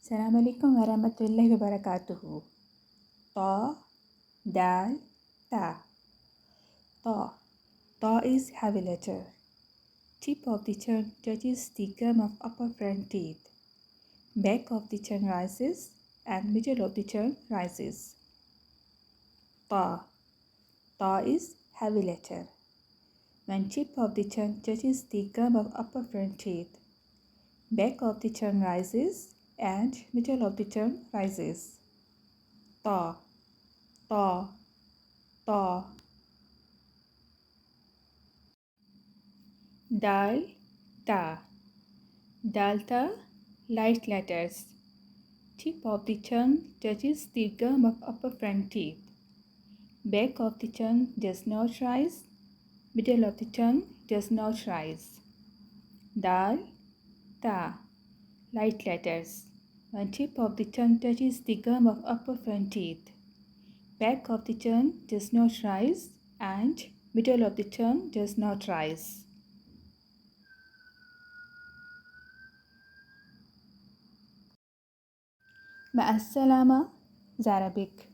السلام عليكم ورحمة الله وبركاته. طا دال تا. طا. طا is heavy letter. Tip of the tongue touches the gum of upper front teeth. Back of the tongue rises and middle of the tongue rises. Ta. Ta is heavy letter. When tip of the tongue touches the gum of upper front teeth, back of the tongue rises and middle of the tongue rises. Ta. Ta. Ta. Dal, ta. Dalta, light letters. Tip of the tongue touches the gum of upper front teeth. Back of the tongue does not rise. Middle of the tongue does not rise. Dal, ta. Light letters. When tip of the tongue touches the gum of upper front teeth. Back of the tongue does not rise and middle of the tongue does not rise. مع السلامة. Arabic.